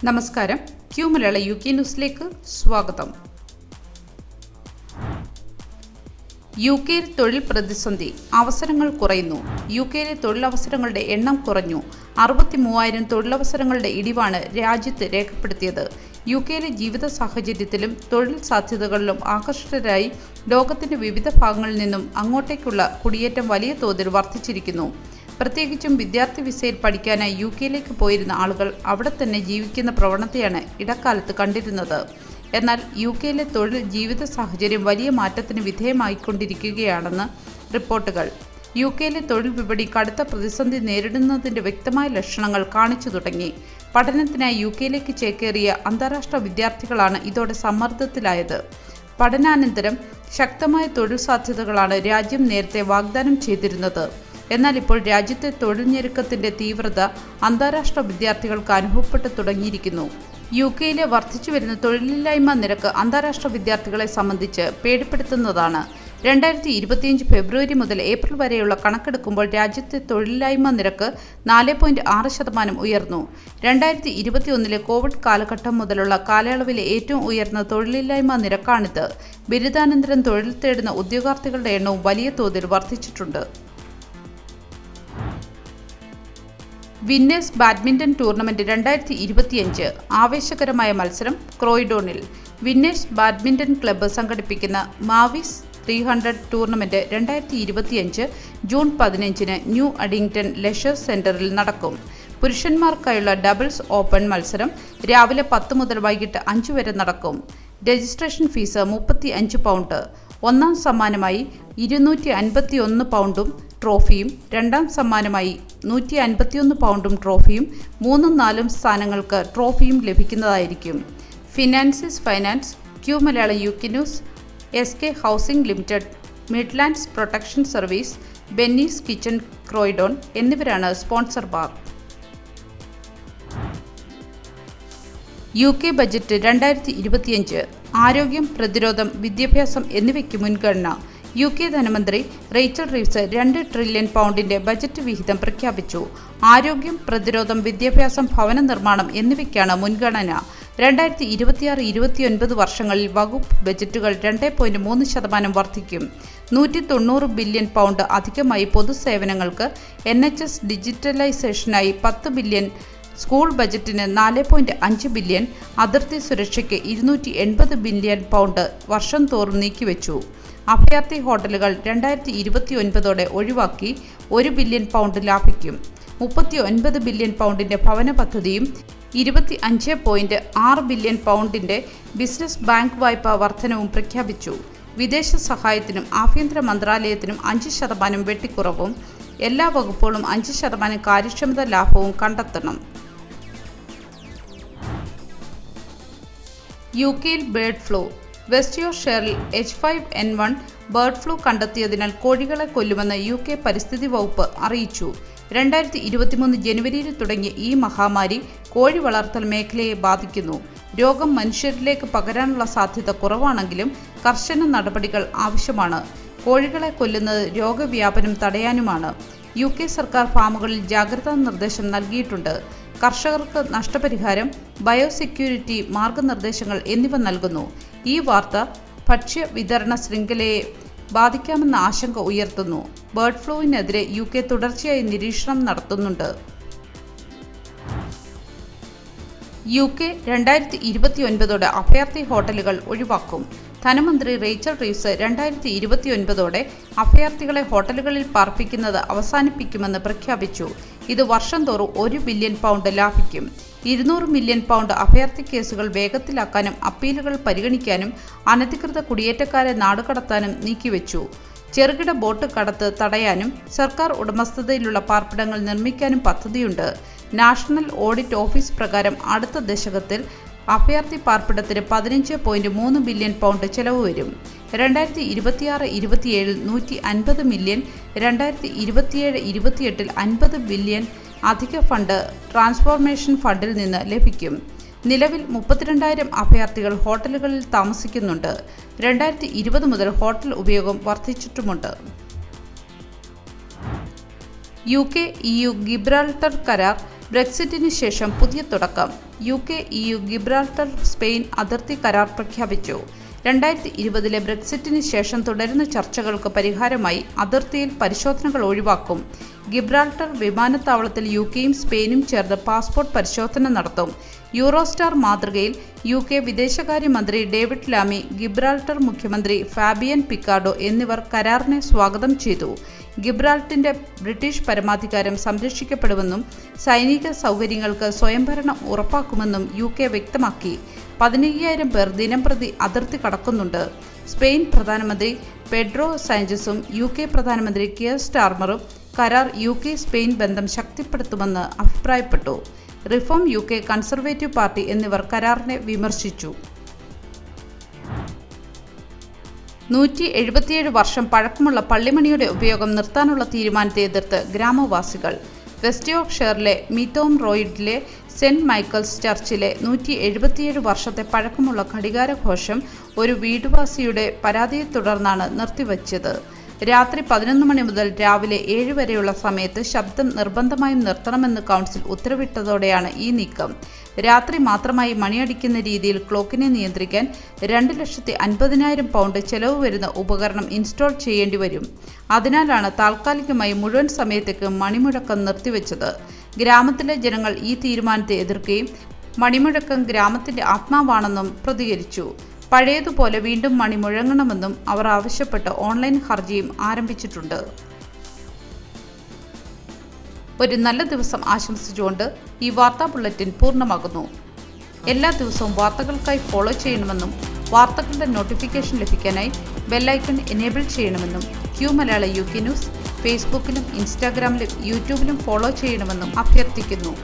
നമസ്കാരം. ക്യൂ മലയാള UK ന്യൂസിലേക്ക് സ്വാഗതം. യുകെയിൽ തൊഴിൽ പ്രതിസന്ധി, അവസരങ്ങൾ കുറയുന്നു. യുകെയിലെ തൊഴിലവസരങ്ങളുടെ എണ്ണം കുറഞ്ഞു. 63,000 തൊഴിലവസരങ്ങളുടെ ഇടിവാണ് രാജ്യത്ത് രേഖപ്പെടുത്തിയത്. യുകെയിലെ ജീവിത സാഹചര്യത്തിലും തൊഴിൽ സാധ്യതകളിലും ആകർഷകരായി ലോകത്തിന്റെ വിവിധ ഭാഗങ്ങളിൽ നിന്നും അങ്ങോട്ടേക്കുള്ള കുടിയേറ്റം വലിയ തോതിൽ വർദ്ധിച്ചിരിക്കുന്നു. പ്രത്യേകിച്ചും വിദ്യാർത്ഥി വിസയിൽ പഠിക്കാനായി യുകെയിലേക്ക് പോയിരുന്ന ആളുകൾ അവിടെ തന്നെ ജീവിക്കുന്ന പ്രവണതയാണ് ഇടക്കാലത്ത് കണ്ടിരുന്നത്. എന്നാൽ യുകെയിലെ തൊഴിൽ ജീവിത സാഹചര്യം വലിയ മാറ്റത്തിന് വിധേയമായിക്കൊണ്ടിരിക്കുകയാണെന്ന് റിപ്പോർട്ടുകൾ. യുകെയിലെ തൊഴിൽ വിപണി കടുത്ത പ്രതിസന്ധി നേരിടുന്നതിൻ്റെ വ്യക്തമായ ലക്ഷണങ്ങൾ കാണിച്ചു തുടങ്ങി. പഠനത്തിനായി യുകെയിലേക്ക് ചേക്കേറിയ അന്താരാഷ്ട്ര വിദ്യാർത്ഥികളാണ് ഇതോടെ സമ്മർദ്ദത്തിലായത്. പഠനാനന്തരം ശക്തമായ തൊഴിൽ സാധ്യതകളാണ് രാജ്യം നേരത്തെ വാഗ്ദാനം ചെയ്തിരുന്നത്. എന്നാൽ ഇപ്പോൾ രാജ്യത്തെ തൊഴിൽ ഞെരുക്കത്തിന്റെ തീവ്രത അന്താരാഷ്ട്ര വിദ്യാർത്ഥികൾക്ക് അനുഭവപ്പെട്ടു തുടങ്ങിയിരിക്കുന്നു. യുകെയിലെ വർദ്ധിച്ചുവരുന്ന തൊഴിലില്ലായ്മ നിരക്ക് അന്താരാഷ്ട്ര വിദ്യാർത്ഥികളെ സംബന്ധിച്ച് പേടിപ്പെടുത്തുന്നതാണ്. 2025 ഫെബ്രുവരി മുതൽ ഏപ്രിൽ വരെയുള്ള കണക്കെടുക്കുമ്പോൾ രാജ്യത്തെ തൊഴിലില്ലായ്മ നിരക്ക് 4.6% ഉയർന്നു. 2021 കോവിഡ് കാലഘട്ടം മുതലുള്ള കാലയളവിലെ ഏറ്റവും ഉയർന്ന തൊഴിലില്ലായ്മ നിരക്കാണിത്. ബിരുദാനന്തരം തൊഴിൽ തേടുന്ന ഉദ്യോഗാർത്ഥികളുടെ എണ്ണവും വലിയ തോതിൽ വർദ്ധിച്ചിട്ടുണ്ട്. വിന്നേഴ്സ് ബാഡ്മിൻ്റൺ ടൂർണമെന്റ് 2025 ആവേശകരമായ മത്സരം ക്രോയിഡോണിൽ. വിന്നേഴ്സ് ബാഡ്മിൻ്റൺ ക്ലബ്ബ് സംഘടിപ്പിക്കുന്ന Mavis 300 tournament 2025 June 15 new അഡിംഗ്ടൺ leisure സെന്ററിൽ നടക്കും. പുരുഷന്മാർക്കായുള്ള ഡബിൾസ് ഓപ്പൺ മത്സരം രാവിലെ 10 മുതൽ വൈകിട്ട് 5 വരെ നടക്കും. Registration fees £35. ഒന്നാം സമ്മാനമായി £251 ട്രോഫിയും രണ്ടാം സമ്മാനമായി £151 ട്രോഫിയും 3-4 സ്ഥാനങ്ങൾക്ക് ട്രോഫിയും ലഭിക്കുന്നതായിരിക്കും. Finance, Q Malayalam UK news, SK housing limited, Midlands protection service, Benny's kitchen Croydon എന്നിവരാണ് സ്പോൺസർമാർ. UK ബജറ്റ് 2025 ആരോഗ്യം, പ്രതിരോധം, വിദ്യാഭ്യാസം എന്നിവയ്ക്ക് മുൻഗണന. UK ധനമന്ത്രി റേച്ചൽ റീവ്സ് £2 ട്രില്യൺ ബജറ്റ് വിഹിതം പ്രഖ്യാപിച്ചു. ആരോഗ്യം, പ്രതിരോധം, വിദ്യാഭ്യാസം, ഭവന നിർമ്മാണം എന്നിവയ്ക്കാണ് മുൻഗണന. 2026-29 വർഷങ്ങളിൽ വകുപ്പ് ബജറ്റുകൾ 2.3% വർദ്ധിക്കും. £190 ബില്യൺ അധികമായി പൊതുസേവനങ്ങൾക്ക്, NHS ഡിജിറ്റലൈസേഷനായി 10 ബില്യൺ, സ്കൂൾ ബജറ്റിന് 4.5 ബില്യൺ, അതിർത്തി സുരക്ഷയ്ക്ക് £280 ബില്യൺ വർഷം തോറും നീക്കിവെച്ചു. അഭയാർത്ഥി ഹോട്ടലുകൾ 2029 ഒഴിവാക്കി £1 ബില്യൺ ലാഭിക്കും. £39 ബില്യൺ ഭവന പദ്ധതിയും 25.6 ബില്യൺ ബിസിനസ് ബാങ്ക് വായ്പാ വർധനവും പ്രഖ്യാപിച്ചു. വിദേശ സഹായത്തിനും ആഭ്യന്തര മന്ത്രാലയത്തിനും 5% വെട്ടിക്കുറവും, എല്ലാ വകുപ്പുകളും 5% കാര്യക്ഷമത ലാഭവും കണ്ടെത്തണം. യുകെയിൽ ബേർഡ് ഫ്ലൂ. വെസ്റ്റ് യോർക്ക്ഷയറിൽ H5N1 ബേർഡ് ഫ്ലൂ കണ്ടെത്തിയതിനാൽ കോഴികളെ കൊല്ലുമെന്ന് UK പരിസ്ഥിതി വകുപ്പ് അറിയിച്ചു. 2023 ജനുവരിയിൽ തുടങ്ങിയ ഈ മഹാമാരി കോഴി വളർത്തൽ മേഖലയെ ബാധിക്കുന്നു. രോഗം മനുഷ്യരിലേക്ക് പകരാനുള്ള സാധ്യത കുറവാണെങ്കിലും കർശന നടപടികൾ ആവശ്യമാണ്. കോഴികളെ കൊല്ലുന്നത് രോഗവ്യാപനം തടയാനുമാണ്. UK സർക്കാർ ഫാമുകളിൽ ജാഗ്രതാ നിർദ്ദേശം നൽകിയിട്ടുണ്ട്. കർഷകർക്ക് നഷ്ടപരിഹാരം, ബയോസെക്യൂരിറ്റി മാർഗനിർദ്ദേശങ്ങൾ എന്നിവ നൽകുന്നു. ഈ വാർത്ത ഭക്ഷ്യ വിതരണ ശൃംഖലയെ ബാധിക്കാമെന്ന ആശങ്ക ഉയർത്തുന്നു. ബേർഡ് ഫ്ലൂവിനെതിരെ UK തുടർച്ചയായി നിരീക്ഷണം നടത്തുന്നുണ്ട്. UK 2029 അഭയാർത്ഥി ഹോട്ടലുകൾ ഒഴിവാക്കും. ധനമന്ത്രി റേച്ചൽ റീവ്സ് 2029 അഭയാർത്ഥികളെ ഹോട്ടലുകളിൽ പാർപ്പിക്കുന്നത് അവസാനിപ്പിക്കുമെന്ന് പ്രഖ്യാപിച്ചു. ഇത് വർഷം തോറും £1 ബില്യൺ ലാഭിക്കും. £200 മില്യൺ അഭയാർത്ഥി കേസുകൾ വേഗത്തിലാക്കാനും അപ്പീലുകൾ പരിഗണിക്കാനും അനധികൃത കുടിയേറ്റക്കാരെ നാടുകടത്താനും നീക്കിവെച്ചു. ചെറുകിട ബോട്ട് കടത്ത് തടയാനും സർക്കാർ ഉടമസ്ഥതയിലുള്ള പാർപ്പിടങ്ങൾ നിർമ്മിക്കാനും പദ്ധതിയുണ്ട്. നാഷണൽ ഓഡിറ്റ് ഓഫീസ് പ്രകാരം അടുത്ത ദശകത്തിൽ അഭയാർത്ഥി പാർപ്പിടത്തിന് £15.3 ബില്യൺ ചെലവ് വരും. 2026-27 150 മില്യൺ, 2027-28 50 ബില്യൺ അധിക ഫണ്ട് ട്രാൻസ്ഫോർമേഷൻ ഫണ്ടിൽ നിന്ന് ലഭിക്കും. നിലവിൽ 32,000 അഭയാർത്ഥികൾ ഹോട്ടലുകളിൽ താമസിക്കുന്നുണ്ട്. 2020 മുതൽ ഹോട്ടൽ ഉപയോഗം വർദ്ധിച്ചിട്ടുമുണ്ട്. UK EU ഗിബ്രാൾട്ടർ കരാർ ബ്രെക്സിറ്റിന് ശേഷം പുതിയ തുടക്കം. UK, EU, ഗിബ്രാൾട്ടർ, സ്പെയിൻ അതിർത്തി കരാർ പ്രഖ്യാപിച്ചു. 2020 ബ്രെക്സിറ്റിന് ശേഷം തുടരുന്ന ചർച്ചകൾക്ക് പരിഹാരമായി അതിർത്തിയിൽ പരിശോധനകൾ ഒഴിവാക്കും. ഗിബ്രാൾട്ടർ വിമാനത്താവളത്തിൽ UKയും സ്പെയിനും ചേർന്ന് പാസ്പോർട്ട് പരിശോധന നടത്തും. യൂറോസ്റ്റാർ മാതൃകയിൽ UK വിദേശകാര്യമന്ത്രി ഡേവിഡ് ലാമി, ഗിബ്രാൾട്ടർ മുഖ്യമന്ത്രി ഫാബിയൻ പിക്കാർഡോ എന്നിവർ കരാറിനെ സ്വാഗതം ചെയ്തു. ഗിബ്രാൾട്ടറിന്റെ ബ്രിട്ടീഷ് പരമാധികാരം സംരക്ഷിക്കപ്പെടുമെന്നും സൈനിക സൗകര്യങ്ങൾക്ക് സ്വയംഭരണം ഉറപ്പാക്കുമെന്നും UK വ്യക്തമാക്കി. 15,000 പേർ ദിനംപ്രതി അതിർത്തി കടക്കുന്നുണ്ട്. സ്പെയിൻ പ്രധാനമന്ത്രി പെഡ്രോ സാഞ്ചസും UK പ്രധാനമന്ത്രി കിയർ സ്റ്റാർമറും കരാർ UK സ്പെയിൻ ബന്ധം ശക്തിപ്പെടുത്തുമെന്ന് അഭിപ്രായപ്പെട്ടു. റിഫോം UK, കൺസർവേറ്റീവ് പാർട്ടി എന്നിവർ കരാറിനെ വിമർശിച്ചു. 177 വർഷം പഴക്കമുള്ള പള്ളിമണിയുടെ ഉപയോഗം നിർത്താനുള്ള തീരുമാനത്തെ എതിർത്ത് ഗ്രാമവാസികൾ. വെസ്റ്റ് യോർക്ക്ഷയറിലെ മീത്തോം റോയിഡിലെ സെന്റ് മൈക്കിൾസ് ചർച്ചിലെ 177 വർഷത്തെ പഴക്കമുള്ള ഘടികാരഘോഷം ഒരു വീട്ടുവാസിയുടെ പരാതിയെ തുടർന്നാണ് നിർത്തിവച്ചത്. രാത്രി 11 മണി മുതൽ രാവിലെ 7 വരെയുള്ള സമയത്ത് ശബ്ദം നിർബന്ധമായും നിർത്തണമെന്ന് കൗൺസിൽ ഉത്തരവിട്ടതോടെയാണ് ഈ നീക്കം. രാത്രി മാത്രമായി മണിയടിക്കുന്ന രീതിയിൽ ക്ലോക്കിനെ നിയന്ത്രിക്കാൻ 2,50,000 പൗണ്ട് ചെലവ് വരുന്ന ഉപകരണം ഇൻസ്റ്റാൾ ചെയ്യേണ്ടി വരും. അതിനാലാണ് താൽക്കാലികമായി മുഴുവൻ സമയത്തേക്ക് മണിമുഴക്കം നിർത്തിവെച്ചത്. ഗ്രാമത്തിലെ ജനങ്ങൾ ഈ തീരുമാനത്തെ എതിർക്കുകയും മണിമുഴക്കം ഗ്രാമത്തിന്റെ ആത്മാവാണെന്നും പ്രതികരിച്ചു. പഴയതുപോലെ വീണ്ടും മണി മുഴങ്ങണമെന്നും അവർ ആവശ്യപ്പെട്ട് ഓൺലൈൻ ഹർജിയും ആരംഭിച്ചിട്ടുണ്ട്. ഒരു നല്ല ദിവസം ആശംസിച്ചുകൊണ്ട് ഈ വാർത്താ ബുള്ളറ്റിൻ പൂർണ്ണമാകുന്നു. എല്ലാ ദിവസവും വാർത്തകൾക്കായി ഫോളോ ചെയ്യണമെന്നും വാർത്തകളുടെ നോട്ടിഫിക്കേഷൻ ലഭിക്കാനായി ബെല്ലൈക്കൺ എനേബിൾ ചെയ്യണമെന്നും Q മലയാള UK ന്യൂസ് ഫേസ്ബുക്കിലും ഇൻസ്റ്റാഗ്രാമിലും യൂട്യൂബിലും ഫോളോ ചെയ്യണമെന്നും അഭ്യർത്ഥിക്കുന്നു.